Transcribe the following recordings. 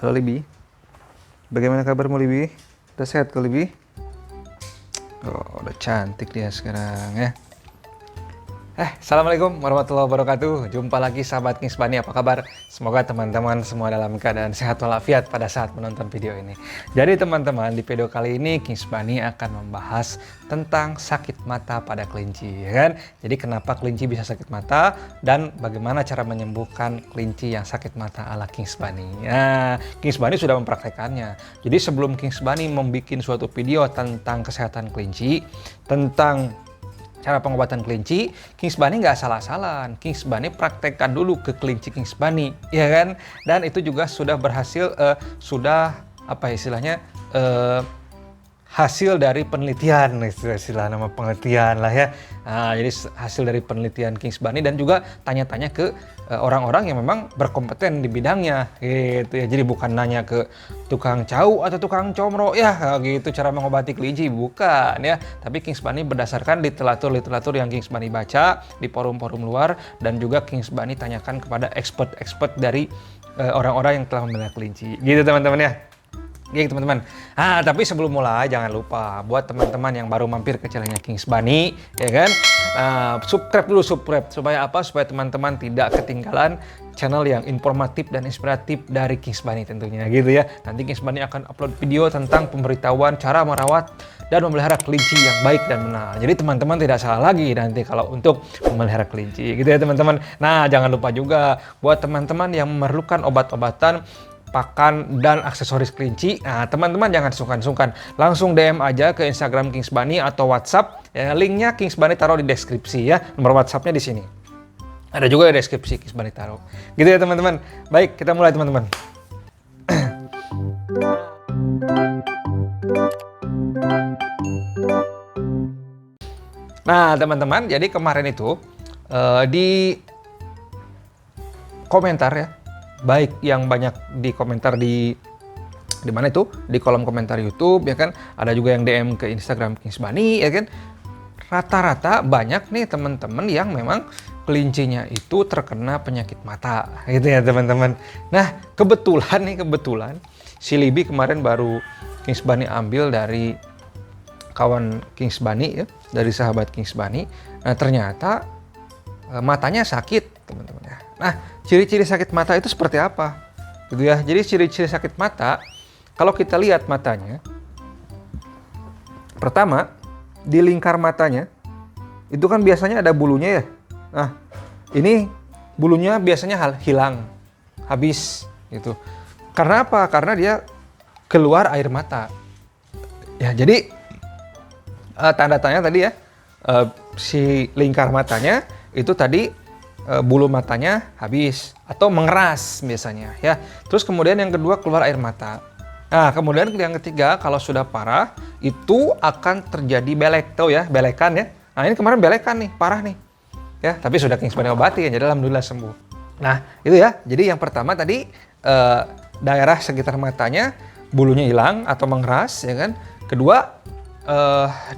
Halo Libi, bagaimana kabarmu Libi? Udah sehat kok Libi? Oh, udah cantik dia sekarang ya. Assalamualaikum warahmatullahi wabarakatuh. Jumpa lagi sahabat Kings Bunny, apa kabar? Semoga teman-teman semua dalam keadaan sehat walafiat pada saat menonton video ini. Jadi teman-teman, di video kali ini Kings Bunny akan membahas tentang sakit mata pada kelinci, ya kan? Jadi kenapa kelinci bisa sakit mata dan bagaimana cara menyembuhkan kelinci yang sakit mata ala Kings Bunny. Nah, Kings Bunny sudah mempraktekannya. Jadi sebelum Kings Bunny membuat suatu video tentang kesehatan kelinci, tentang cara pengobatan kelinci, Kings Bunny nggak salah-salahan. Kings Bunny praktekkan dulu ke kelinci Kings Bunny, ya kan? Dan itu juga sudah berhasil, hasil dari penelitian, istilah nama penelitian lah ya. Nah, jadi hasil dari penelitian Kings Bunny dan juga tanya-tanya ke orang-orang yang memang berkompeten di bidangnya, gitu ya. Jadi bukan nanya ke tukang cau atau tukang comro, ya gitu cara mengobati kelinci, bukan ya. Tapi Kings Bunny berdasarkan literatur yang Kings Bunny baca di forum-forum luar dan juga Kings Bunny tanyakan kepada expert dari orang-orang yang telah memelihara kelinci, gitu teman-teman ya. Oke teman-teman, tapi sebelum mulai jangan lupa buat teman-teman yang baru mampir ke channelnya Kings Bunny, ya kan? Subscribe supaya apa? Supaya teman-teman tidak ketinggalan channel yang informatif dan inspiratif dari Kings Bunny tentunya, gitu ya. Nanti Kings Bunny akan upload video tentang pemberitahuan cara merawat dan memelihara kelinci yang baik dan benar. Jadi teman-teman tidak salah lagi nanti kalau untuk memelihara kelinci, gitu ya teman-teman. Nah, jangan lupa juga buat teman-teman yang memerlukan obat-obatan, pakan dan aksesoris kelinci. Nah, teman-teman jangan sungkan-sungkan, langsung DM aja ke Instagram Kings Bunny atau WhatsApp. Ya, linknya Kings Bunny taruh di deskripsi ya. Nomor WhatsAppnya di sini. Ada juga di deskripsi Kings Bunny taruh. Gitu ya teman-teman. Baik, kita mulai teman-teman. Nah, teman-teman, jadi kemarin itu di komentar ya, baik yang banyak di komentar di mana itu, di kolom komentar YouTube ya kan, ada juga yang DM ke Instagram Kings Bunny ya kan. Rata-rata banyak nih teman-teman yang memang kelincinya itu terkena penyakit mata, gitu ya teman-teman. Nah, kebetulan si Libi kemarin baru Kings Bunny ambil dari kawan Kings Bunny ya, dari sahabat Kings Bunny. Nah, ternyata matanya sakit teman-teman ya. Nah, ciri-ciri sakit mata itu seperti apa? Gitu ya. Jadi ciri-ciri sakit mata, kalau kita lihat matanya, pertama di lingkar matanya itu kan biasanya ada bulunya ya. Nah, ini bulunya biasanya hilang, habis gitu. Karena apa? Karena dia keluar air mata. Ya, jadi tanda-tanya tadi ya, si lingkar matanya itu tadi bulu matanya habis atau mengeras biasanya ya. Terus kemudian yang kedua keluar air mata. Nah, kemudian yang ketiga kalau sudah parah itu akan terjadi belek, tahu ya, belekan ya. Nah, ini kemarin belekan nih, parah nih. Ya, tapi sudah Kings Bunny obati ya, jadi alhamdulillah sembuh. Nah, itu ya. Jadi yang pertama tadi daerah sekitar matanya bulunya hilang atau mengeras ya kan. Kedua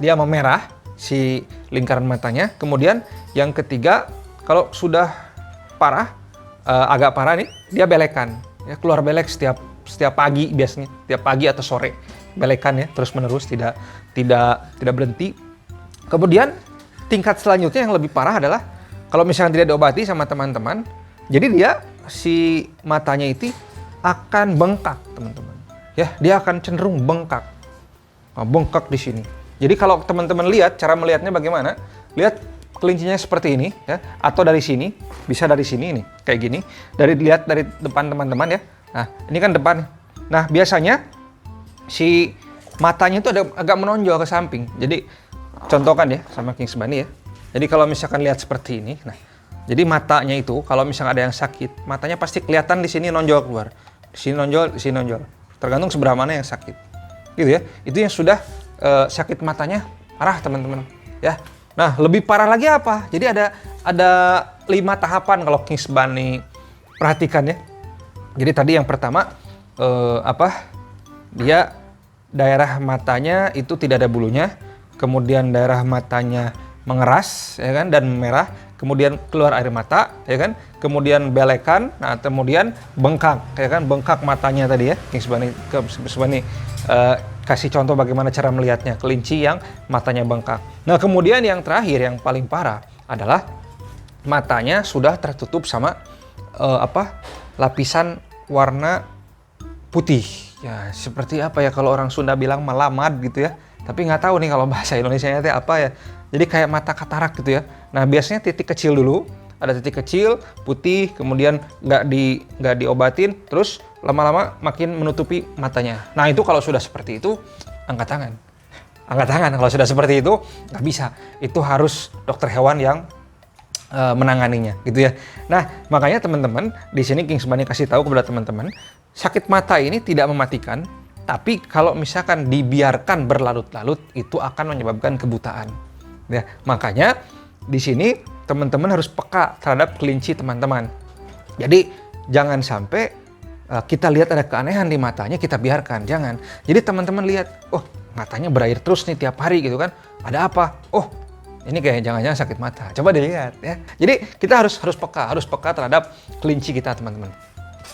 dia memerah si lingkaran matanya. Kemudian yang ketiga kalau sudah parah, agak parah nih, dia belekan. Ya, keluar belek setiap pagi biasanya, setiap pagi atau sore belekan ya, terus menerus tidak berhenti. Kemudian tingkat selanjutnya yang lebih parah adalah kalau misalnya tidak diobati sama teman-teman, jadi dia si matanya itu akan bengkak teman-teman. Ya, dia akan cenderung bengkak, bengkak di sini. Jadi kalau teman-teman lihat, cara melihatnya bagaimana? Lihat kelincinya seperti ini ya, atau dari sini, bisa dari sini nih, kayak gini. Dilihat dari depan teman-teman ya. Nah, ini kan depan. Nah, biasanya si matanya itu agak menonjol ke samping. Jadi contohkan ya sama Kings Bunny ya. Jadi kalau misalkan lihat seperti ini, nah, jadi matanya itu kalau misalkan ada yang sakit, matanya pasti kelihatan di sini nonjol keluar. Di sini nonjol, di sini nonjol. Tergantung seberapa mana yang sakit. Gitu ya. Itu yang sudah sakit matanya parah teman-teman ya. Nah, lebih parah lagi apa? Jadi ada 5 tahapan kalau Kings Bunny perhatikan ya. Jadi tadi yang pertama dia daerah matanya itu tidak ada bulunya, kemudian daerah matanya mengeras ya kan dan merah, kemudian keluar air mata, ya kan, kemudian belekan, nah kemudian bengkak, ya kan, bengkak matanya tadi ya. King Subani kasih contoh bagaimana cara melihatnya, kelinci yang matanya bengkak. Nah kemudian yang terakhir yang paling parah adalah matanya sudah tertutup sama lapisan warna putih. Ya seperti apa ya kalau orang Sunda bilang melamad gitu ya. Tapi nggak tahu nih kalau bahasa Indonesianya itu apa ya. Jadi kayak mata katarak gitu ya. Nah biasanya titik kecil dulu, ada titik kecil putih, kemudian nggak diobatin, terus lama-lama makin menutupi matanya. Nah itu kalau sudah seperti itu angkat tangan. Angkat tangan kalau sudah seperti itu nggak bisa. Itu harus dokter hewan yang menanganinya gitu ya. Nah makanya teman-teman di sini King Subani kasih tahu kepada teman-teman, sakit mata ini tidak mematikan. Tapi kalau misalkan dibiarkan berlarut-larut itu akan menyebabkan kebutaan. Ya, makanya di sini teman-teman harus peka terhadap kelinci teman-teman. Jadi jangan sampai kita lihat ada keanehan di matanya kita biarkan, jangan. Jadi teman-teman lihat, oh matanya berair terus nih tiap hari gitu kan. Ada apa? Oh ini kayak jangan-jangan sakit mata. Coba dilihat ya. Jadi kita harus peka terhadap kelinci kita teman-teman.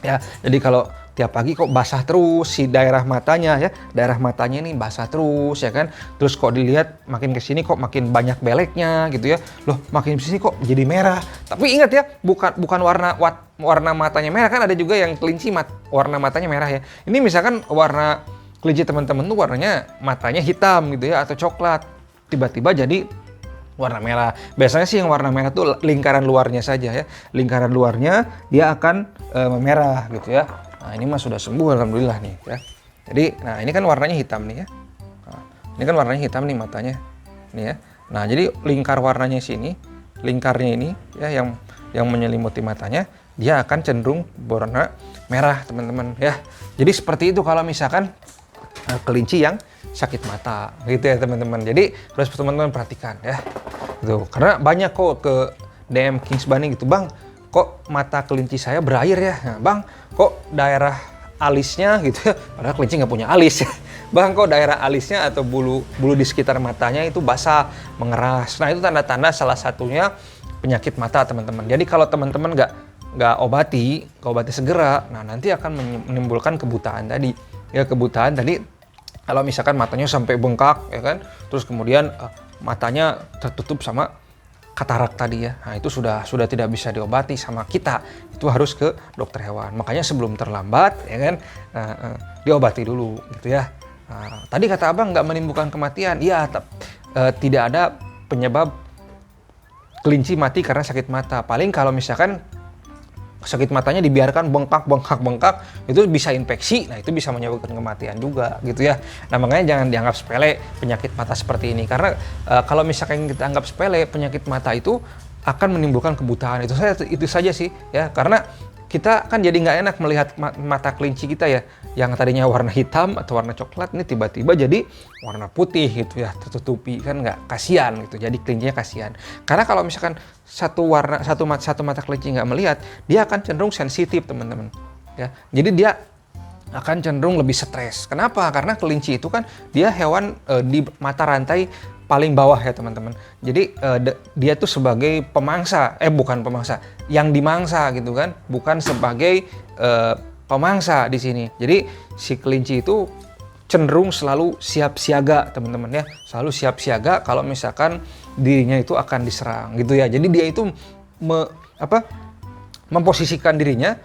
Ya, jadi kalau tiap pagi kok basah terus si daerah matanya ya, daerah matanya ini basah terus ya kan, terus kok dilihat makin kesini kok makin banyak beleknya gitu ya, loh makin kesini kok jadi merah. Tapi ingat ya, bukan warna matanya merah, kan ada juga yang kelinci warna matanya merah ya. Ini misalkan warna kelinci teman-teman tuh warnanya matanya hitam gitu ya atau coklat, tiba-tiba jadi warna merah. Biasanya sih yang warna merah tuh lingkaran luarnya saja ya. Lingkaran luarnya dia akan memerah gitu ya. Nah ini mah sudah sembuh alhamdulillah nih ya. Jadi nah ini kan warnanya hitam nih ya. Nah, ini kan warnanya hitam nih matanya. Nih ya. Nah jadi lingkar warnanya sini, lingkarnya ini ya yang menyelimuti matanya, dia akan cenderung berwarna merah teman-teman ya. Jadi seperti itu kalau misalkan kelinci yang sakit mata gitu ya teman-teman. Jadi harus teman-teman perhatikan ya. Gitu. Karena banyak kok ke DM King Subani gitu, "Bang, kok mata kelinci saya berair ya?" Nah, "Bang, kok daerah alisnya gitu ya." Padahal kelinci nggak punya alis ya. "Bang, kok daerah alisnya atau bulu di sekitar matanya itu basah, mengeras." Nah, itu tanda-tanda salah satunya penyakit mata teman-teman. Jadi kalau teman-teman nggak obati segera, nah nanti akan menimbulkan kebutaan tadi. Ya kebutaan tadi kalau misalkan matanya sampai bengkak ya kan, terus kemudian matanya tertutup sama katarak tadi ya. Nah, itu sudah tidak bisa diobati sama kita. Itu harus ke dokter hewan. Makanya sebelum terlambat ya kan, diobati dulu gitu ya. Nah, tadi kata Abang nggak menimbulkan kematian. Iya, tidak ada penyebab kelinci mati karena sakit mata. Paling kalau misalkan sakit matanya dibiarkan bengkak, itu bisa infeksi, nah itu bisa menyebabkan kematian juga gitu ya. Nah makanya jangan dianggap sepele penyakit mata seperti ini, karena kalau misalkan kita anggap sepele penyakit mata itu akan menimbulkan kebutaan, itu saja sih ya, karena kita kan jadi nggak enak melihat mata kelinci kita ya, yang tadinya warna hitam atau warna coklat ini tiba-tiba jadi warna putih gitu ya, tertutupi, kan nggak, kasihan gitu, jadi kelincinya kasihan. Karena kalau misalkan satu mata kelinci nggak melihat, dia akan cenderung sensitif teman-teman ya, jadi dia akan cenderung lebih stres. Kenapa? Karena kelinci itu kan dia hewan di mata rantai paling bawah ya teman-teman. Jadi dia tuh sebagai pemangsa, bukan pemangsa, yang dimangsa gitu kan, bukan sebagai pemangsa di sini. Jadi si kelinci itu cenderung selalu siap siaga teman-teman ya, selalu siap siaga kalau misalkan dirinya itu akan diserang gitu ya. Jadi dia itu memposisikan dirinya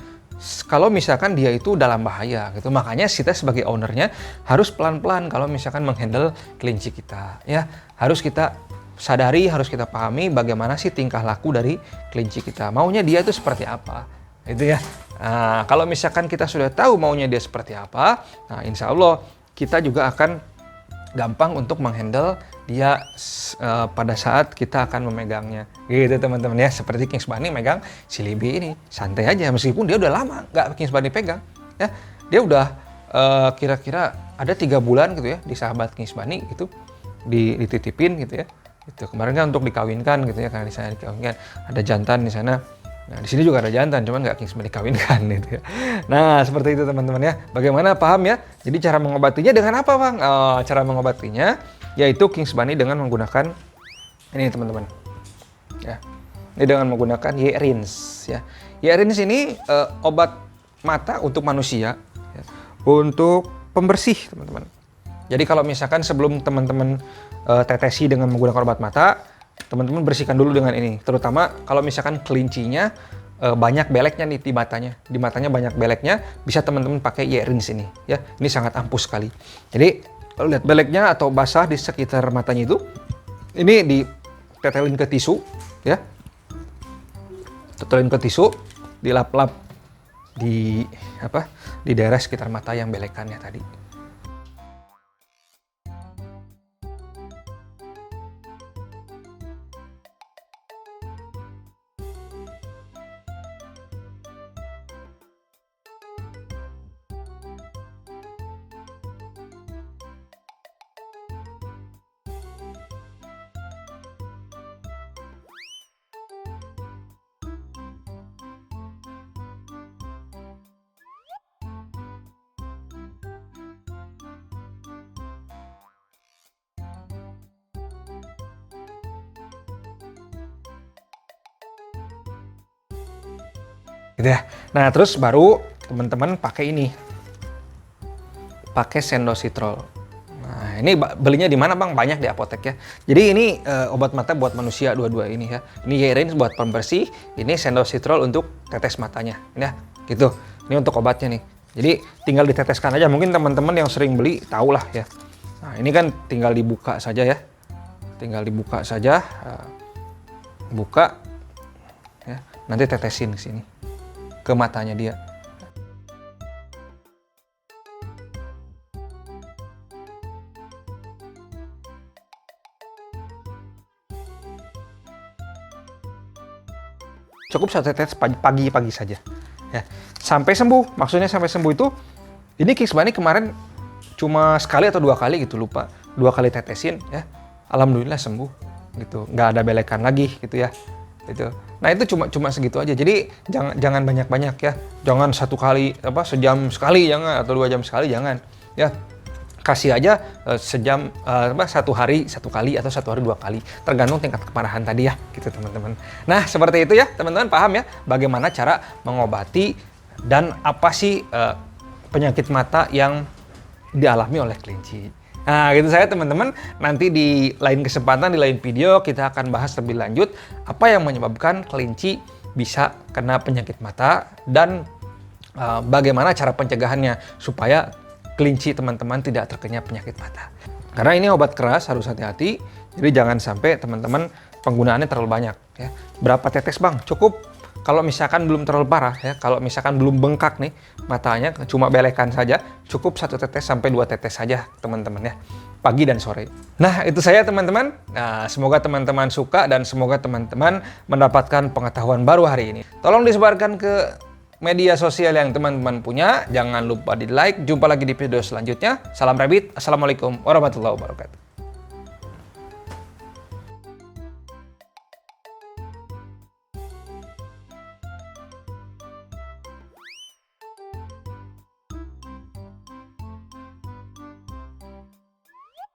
kalau misalkan dia itu dalam bahaya gitu. Makanya kita sebagai ownernya harus pelan-pelan kalau misalkan menghandle kelinci kita ya. Harus kita sadari, harus kita pahami bagaimana sih tingkah laku dari kelinci kita. Maunya dia itu seperti apa itu ya. Nah, kalau misalkan kita sudah tahu maunya dia seperti apa, nah insya Allah kita juga akan gampang untuk menghandle dia pada saat kita akan memegangnya gitu teman-teman ya. Seperti King Subani megang si Libby ini santai aja, meskipun dia udah lama nggak King Subani pegang ya. Dia udah kira-kira ada 3 bulan gitu ya di sahabat King Subani gitu, dititipin gitu ya. Itu kemarin kan untuk dikawinkan gitu ya, karena di sana dikawinkan ada jantan di sana. Nah di sini juga ada jantan, cuman nggak King Subani dikawinkan gitu ya. Nah seperti itu teman-teman ya. Bagaimana, paham ya? Jadi cara mengobatinya dengan apa Bang? Cara mengobatinya yaitu King Subani dengan menggunakan ini teman-teman. Ya. ini dengan menggunakan Ye-Rinse ya. Ye-Rinse ini obat mata untuk manusia ya, untuk pembersih teman-teman. Jadi kalau misalkan sebelum teman-teman tetesi dengan menggunakan obat mata, teman-teman bersihkan dulu dengan ini. Terutama kalau misalkan kelincinya banyak beleknya nih di matanya banyak beleknya, bisa teman-teman pakai Ye-Rinse ini ya. Ini sangat ampuh sekali. Jadi kalau lihat beleknya atau basah di sekitar matanya itu, ini ditetelin ke tisu ya. Tetelin ke tisu, dilap-lap di daerah sekitar mata yang belekannya tadi. Gitu ya. Nah, terus baru teman-teman pakai ini. Pakai Sendositrol. Nah, ini belinya di mana, Bang? Banyak di apotek ya. Jadi ini obat mata buat manusia dua-dua ini ya. Ini Ye-Rinse buat pembersih, ini Sendositrol untuk tetes matanya. Ini ya, gitu. Ini untuk obatnya nih. Jadi tinggal diteteskan aja. Mungkin teman-teman yang sering beli tahulah ya. Nah, ini kan tinggal dibuka saja ya. Tinggal dibuka saja. Buka ya. Nanti tetesin ke sini. Ke matanya dia. Cukup satu tetes pagi-pagi saja. Ya. Sampai sembuh. Maksudnya sampai sembuh itu, ini Kix Bani kemarin cuma sekali atau 2 kali gitu, lupa. 2 kali tetesin ya. Alhamdulillah sembuh gitu. Nggak ada belekan lagi gitu ya. Gitu. Nah itu cuma segitu aja. Jadi jangan banyak-banyak ya. Jangan 1 kali sejam sekali jangan, atau 2 jam sekali jangan. Ya kasih aja sejam 1 hari 1 kali atau 1 hari 2 kali. Tergantung tingkat keparahan tadi ya, gitu teman-teman. Nah seperti itu ya teman-teman, paham ya bagaimana cara mengobati dan apa sih penyakit mata yang dialami oleh kelinci. Nah, gitu saya teman-teman. Nanti di lain kesempatan, di lain video, kita akan bahas lebih lanjut apa yang menyebabkan kelinci bisa kena penyakit mata dan bagaimana cara pencegahannya supaya kelinci teman-teman tidak terkena penyakit mata. Karena ini obat keras, harus hati-hati. Jadi jangan sampai teman-teman penggunaannya terlalu banyak. Ya. Berapa tetes, Bang? Cukup. Kalau misalkan belum terlalu parah ya, kalau misalkan belum bengkak nih matanya, cuma belekan saja, cukup 1 tetes sampai 2 tetes saja teman-teman ya, pagi dan sore. Nah itu saya teman-teman. Nah, semoga teman-teman suka dan semoga teman-teman mendapatkan pengetahuan baru hari ini. Tolong disebarkan ke media sosial yang teman-teman punya. Jangan lupa di like. Jumpa lagi di video selanjutnya. Salam Rabbit. Assalamualaikum warahmatullahi wabarakatuh.